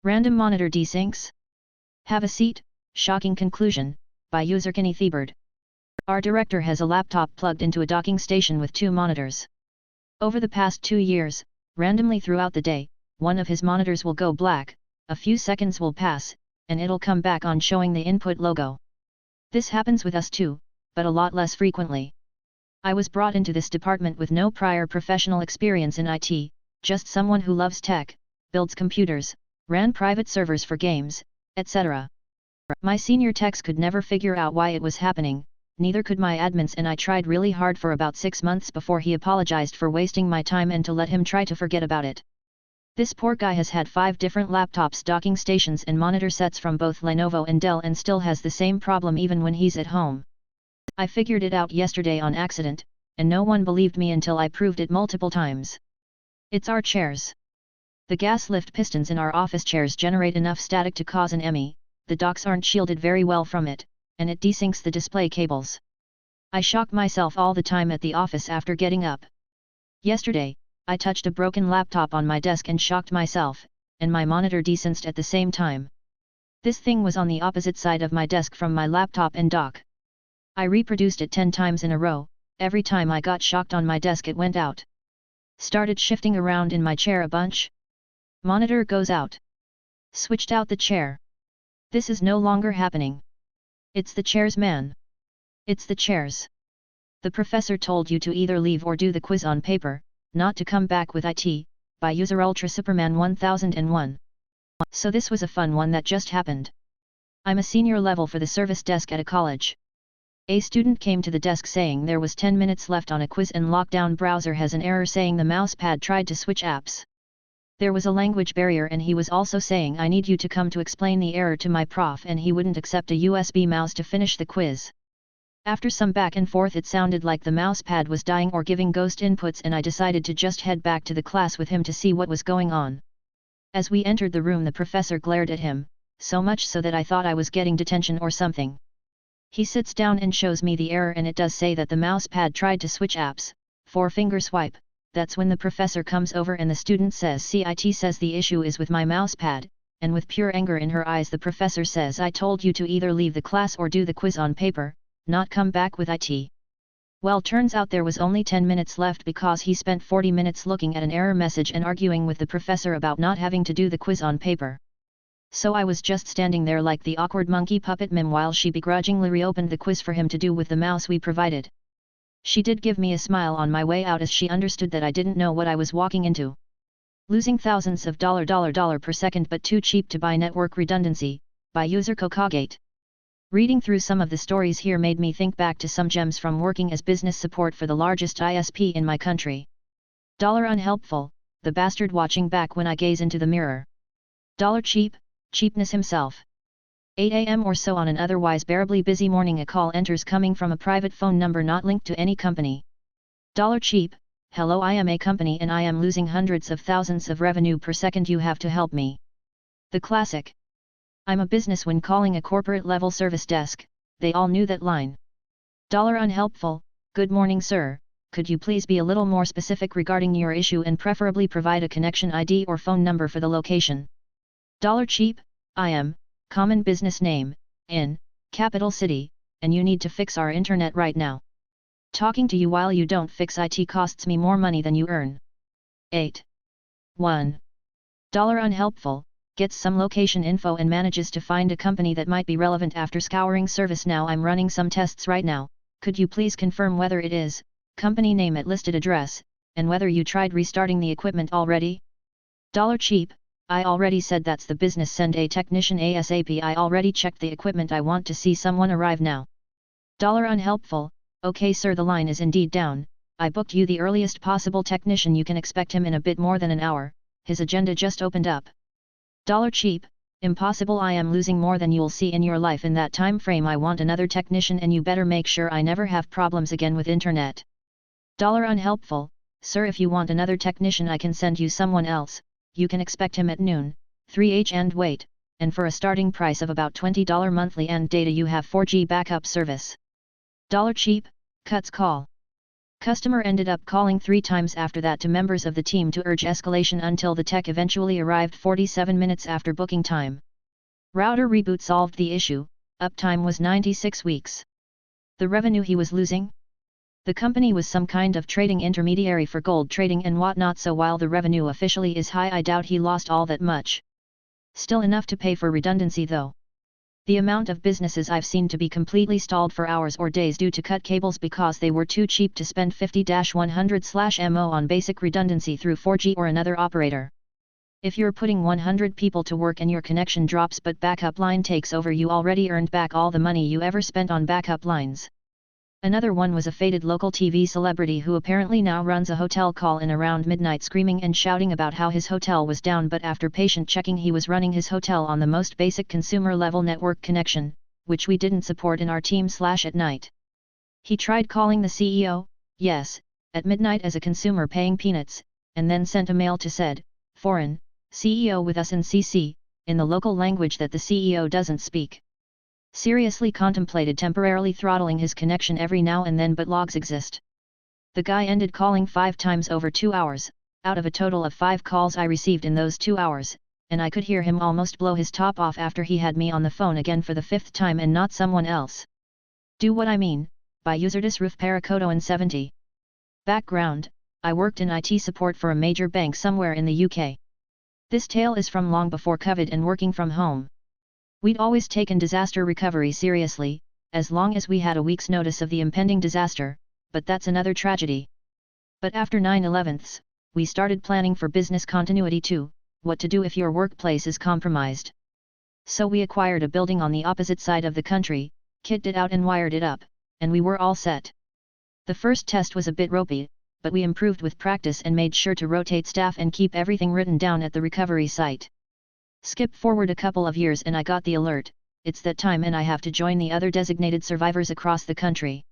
Random monitor desyncs? Have a seat. Shocking conclusion, by user Kenny Thiebert. Our director has a laptop plugged into a docking station with 2 monitors. Over the past 2 years, randomly throughout the day, one of his monitors will go black, a few seconds will pass, and it'll come back on showing the input logo. This happens with us too, but a lot less frequently. I was brought into this department with no prior professional experience in IT, just someone who loves tech, builds computers, ran private servers for games, etc. My senior techs could never figure out why it was happening, neither could my admins, and I tried really hard for about 6 months before he apologized for wasting my time and to let him try to forget about it. This poor guy has had 5 different laptops, docking stations and monitor sets from both Lenovo and Dell and still has the same problem even when he's at home. I figured it out yesterday on accident, and no one believed me until I proved it multiple times. It's our chairs. The gas lift pistons in our office chairs generate enough static to cause an ME, the docks aren't shielded very well from it, and it desyncs the display cables. I shock myself all the time at the office after getting up. Yesterday, I touched a broken laptop on my desk and shocked myself, and my monitor desynced at the same time. This thing was on the opposite side of my desk from my laptop and dock. I reproduced it 10 times in a row. Every time I got shocked on my desk it went out. Started shifting around in my chair a bunch. Monitor goes out. Switched out the chair. This is no longer happening. It's the chairs, man. It's the chairs. The professor told you to either leave or do the quiz on paper, not to come back with IT, by user Ultra Superman 1001. So this was a fun one that just happened. I'm a senior level for the service desk at a college. A student came to the desk saying there was 10 minutes left on a quiz and Lockdown browser has an error saying the mousepad tried to switch apps. There was a language barrier and he was also saying I need you to come to explain the error to my prof, and he wouldn't accept a USB mouse to finish the quiz. After some back and forth it sounded like the mousepad was dying or giving ghost inputs, and I decided to just head back to the class with him to see what was going on. As we entered the room the professor glared at him, so much so that I thought I was getting detention or something. He sits down and shows me the error and it does say that the mousepad tried to switch apps, 4-finger swipe. That's when the professor comes over and the student says CIT says the issue is with my mousepad, and with pure anger in her eyes the professor says I told you to either leave the class or do the quiz on paper, not come back with IT. Well, turns out there was only 10 minutes left because he spent 40 minutes looking at an error message and arguing with the professor about not having to do the quiz on paper. So I was just standing there like the awkward monkey puppet meme while she begrudgingly reopened the quiz for him to do with the mouse we provided. She did give me a smile on my way out as she understood that I didn't know what I was walking into. Losing thousands of dollar per second but too cheap to buy network redundancy, by user Kokagate. Reading through some of the stories here made me think back to some gems from working as business support for the largest ISP in my country. $unhelpful, the bastard watching back when I gaze into the mirror. $cheap, cheapness himself. 8 a.m. or so on an otherwise bearably busy morning a call enters coming from a private phone number not linked to any company. $cheap, hello, I am a company and I am losing hundreds of thousands of revenue per second, you have to help me. The classic. I'm a business when calling a corporate level service desk, they all knew that line. $unhelpful, good morning sir, could you please be a little more specific regarding your issue and preferably provide a connection ID or phone number for the location. $cheap, I am, common business name, in, capital city, and you need to fix our internet right now. Talking to you while you don't fix IT costs me more money than you earn. 8. 1. $unhelpful, gets some location info and manages to find a company that might be relevant after scouring ServiceNow. I'm running some tests right now, could you please confirm whether it is, company name at listed address, and whether you tried restarting the equipment already? $cheap, I already said that's the business, send a technician ASAP, I already checked the equipment, I want to see someone arrive now. $unhelpful, okay sir, the line is indeed down, I booked you the earliest possible technician, you can expect him in a bit more than an hour, his agenda just opened up. $cheap, impossible, I am losing more than you'll see in your life in that time frame, I want another technician and you better make sure I never have problems again with internet. $unhelpful, sir, if you want another technician I can send you someone else, you can expect him at noon, 3h and wait, and for a starting price of about $20 monthly and data you have 4G backup service. $cheap, cuts call. Customer ended up calling 3 times after that to members of the team to urge escalation until the tech eventually arrived 47 minutes after booking time. Router reboot solved the issue, uptime was 96 weeks. The revenue he was losing? The company was some kind of trading intermediary for gold trading and whatnot, so while the revenue officially is high, I doubt he lost all that much. Still enough to pay for redundancy though. The amount of businesses I've seen to be completely stalled for hours or days due to cut cables because they were too cheap to spend 50-100/MO on basic redundancy through 4G or another operator. If you're putting 100 people to work and your connection drops but backup line takes over, you already earned back all the money you ever spent on backup lines. Another one was a faded local TV celebrity who apparently now runs a hotel call-in around midnight screaming and shouting about how his hotel was down, but after patient checking he was running his hotel on the most basic consumer level network connection, which we didn't support in our team /at night. He tried calling the CEO, yes, at midnight as a consumer paying peanuts, and then sent a mail to said, foreign, CEO with us in CC, in the local language that the CEO doesn't speak. Seriously contemplated temporarily throttling his connection every now and then, but logs exist. The guy ended calling 5 times over 2 hours, out of a total of 5 calls I received in those 2 hours, and I could hear him almost blow his top off after he had me on the phone again for the 5th time and not someone else. Do what I mean, by Userdis Roof Paracoto and 70. Background, I worked in IT support for a major bank somewhere in the UK. This tale is from long before COVID and working from home. We'd always taken disaster recovery seriously, as long as we had a week's notice of the impending disaster, but that's another tragedy. But after 9/11, we started planning for business continuity too, what to do if your workplace is compromised. So we acquired a building on the opposite side of the country, kitted it out and wired it up, and we were all set. The first test was a bit ropey, but we improved with practice and made sure to rotate staff and keep everything written down at the recovery site. Skip forward a couple of years and I got the alert, it's that time and I have to join the other designated survivors across the country.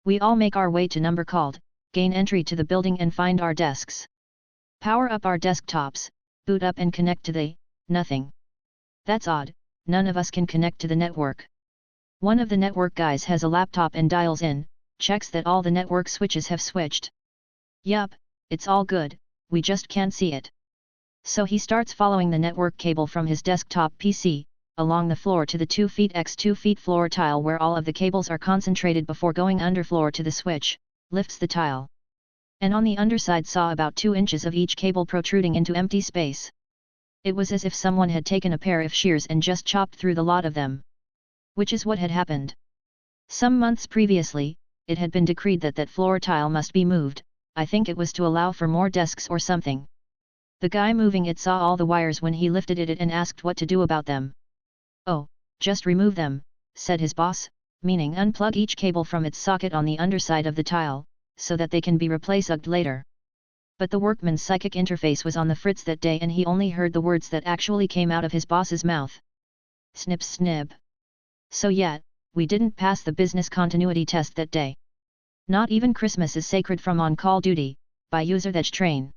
We all make our way to number called, gain entry to the building and find our desks. Power up our desktops, boot up and connect to the, nothing. That's odd, none of us can connect to the network. One of the network guys has a laptop and dials in, checks that all the network switches have switched. Yup, it's all good, we just can't see it. So he starts following the network cable from his desktop PC, along the floor to the 2 feet x 2 feet floor tile where all of the cables are concentrated before going underfloor to the switch, lifts the tile. And on the underside saw about 2 inches of each cable protruding into empty space. It was as if someone had taken a pair of shears and just chopped through the lot of them. Which is what had happened. Some months previously, it had been decreed that that floor tile must be moved, I think it was to allow for more desks or something. The guy moving it saw all the wires when he lifted it and asked what to do about them. Oh, just remove them, said his boss, meaning unplug each cable from its socket on the underside of the tile, so that they can be replaced later. But the workman's psychic interface was on the fritz that day and he only heard the words that actually came out of his boss's mouth. Snip snip. So yeah, we didn't pass the business continuity test that day. Not even Christmas is sacred from on-call duty, by user that train.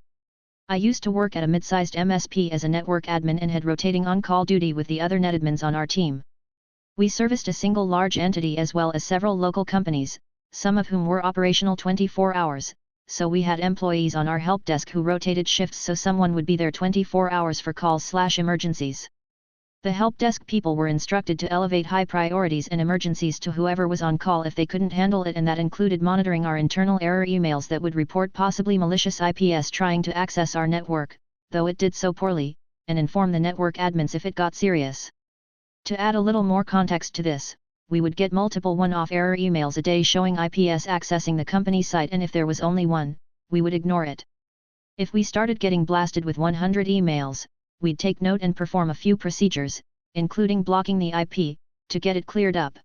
I used to work at a mid-sized MSP as a network admin and had rotating on-call duty with the other netadmins on our team. We serviced a single large entity as well as several local companies, some of whom were operational 24 hours, so we had employees on our help desk who rotated shifts so someone would be there 24 hours for calls/emergencies. The help desk people were instructed to elevate high priorities and emergencies to whoever was on call if they couldn't handle it, and that included monitoring our internal error emails that would report possibly malicious IPS trying to access our network, though it did so poorly, and inform the network admins if it got serious. To add a little more context to this, we would get multiple one-off error emails a day showing IPS accessing the company site, and if there was only one, we would ignore it. If we started getting blasted with 100 emails, we'd take note and perform a few procedures, including blocking the IP, to get it cleared up.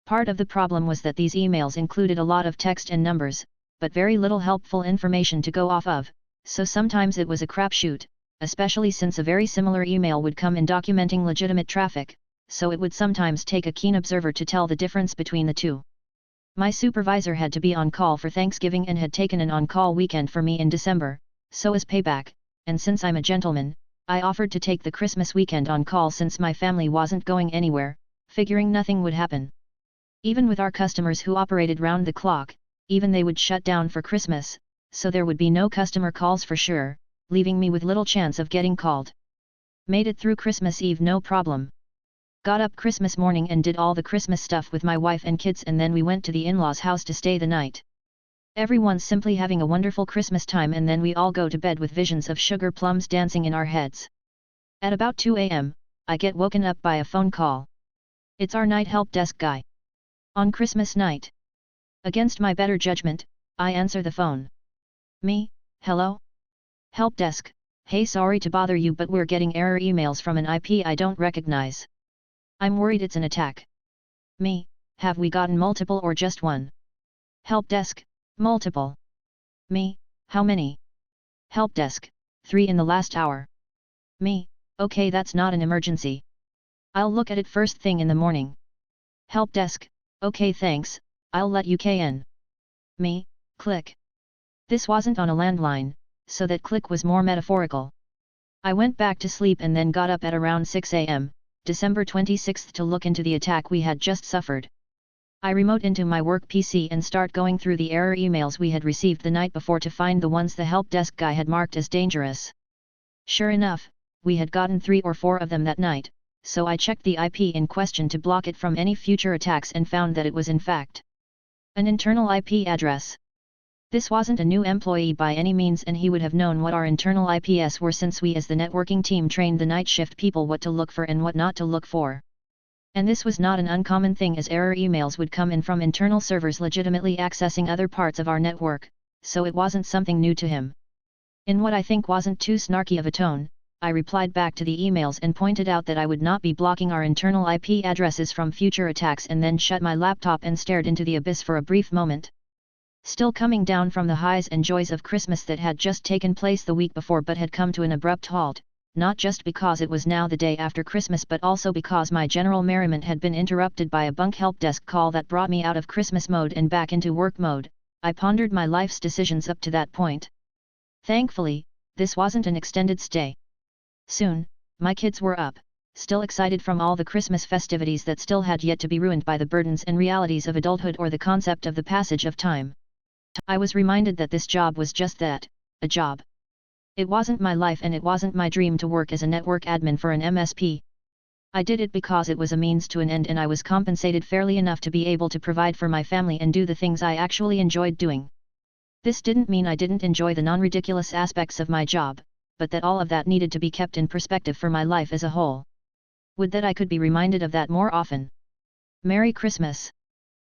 Part of the problem was that these emails included a lot of text and numbers, but very little helpful information to go off of, so sometimes it was a crapshoot, especially since a very similar email would come in documenting legitimate traffic, so it would sometimes take a keen observer to tell the difference between the two. My supervisor had to be on call for Thanksgiving and had taken an on-call weekend for me in December, so as payback, and since I'm a gentleman, I offered to take the Christmas weekend on call since my family wasn't going anywhere, figuring nothing would happen. Even with our customers who operated round the clock, even they would shut down for Christmas, so there would be no customer calls for sure, leaving me with little chance of getting called. Made it through Christmas Eve no problem. Got up Christmas morning and did all the Christmas stuff with my wife and kids, and then we went to the in-laws' house to stay the night. Everyone's simply having a wonderful Christmas time, and then we all go to bed with visions of sugar plums dancing in our heads. At about 2 a.m., I get woken up by a phone call. It's our night help desk guy. On Christmas night. Against my better judgment, I answer the phone. Me, hello? Help desk, hey, sorry to bother you, but we're getting error emails from an IP I don't recognize. I'm worried it's an attack. Me, have we gotten multiple or just one? Help desk, multiple. Me, how many? Help desk, 3 in the last hour. Me, okay, that's not an emergency. I'll look at it first thing in the morning. Help desk, okay thanks, I'll let you in. Me, click. This wasn't on a landline, so that click was more metaphorical. I went back to sleep and then got up at around 6 a.m., December 26th, to look into the attack we had just suffered. I remote into my work PC and start going through the error emails we had received the night before to find the ones the help desk guy had marked as dangerous. Sure enough, we had gotten 3 or 4 of them that night, so I checked the IP in question to block it from any future attacks and found that it was in fact an internal IP address. This wasn't a new employee by any means, and he would have known what our internal IPs were, since we as the networking team trained the night shift people what to look for and what not to look for. And this was not an uncommon thing, as error emails would come in from internal servers legitimately accessing other parts of our network, so it wasn't something new to him. In what I think wasn't too snarky of a tone, I replied back to the emails and pointed out that I would not be blocking our internal IP addresses from future attacks, and then shut my laptop and stared into the abyss for a brief moment. Still coming down from the highs and joys of Christmas that had just taken place the week before but had come to an abrupt halt, not just because it was now the day after Christmas but also because my general merriment had been interrupted by a bunk help desk call that brought me out of Christmas mode and back into work mode, I pondered my life's decisions up to that point. Thankfully, this wasn't an extended stay. Soon, my kids were up, still excited from all the Christmas festivities that still had yet to be ruined by the burdens and realities of adulthood or the concept of the passage of time. I was reminded that this job was just that, a job. It wasn't my life, and it wasn't my dream to work as a network admin for an MSP. I did it because it was a means to an end, and I was compensated fairly enough to be able to provide for my family and do the things I actually enjoyed doing. This didn't mean I didn't enjoy the non-ridiculous aspects of my job, but that all of that needed to be kept in perspective for my life as a whole. Would that I could be reminded of that more often. Merry Christmas!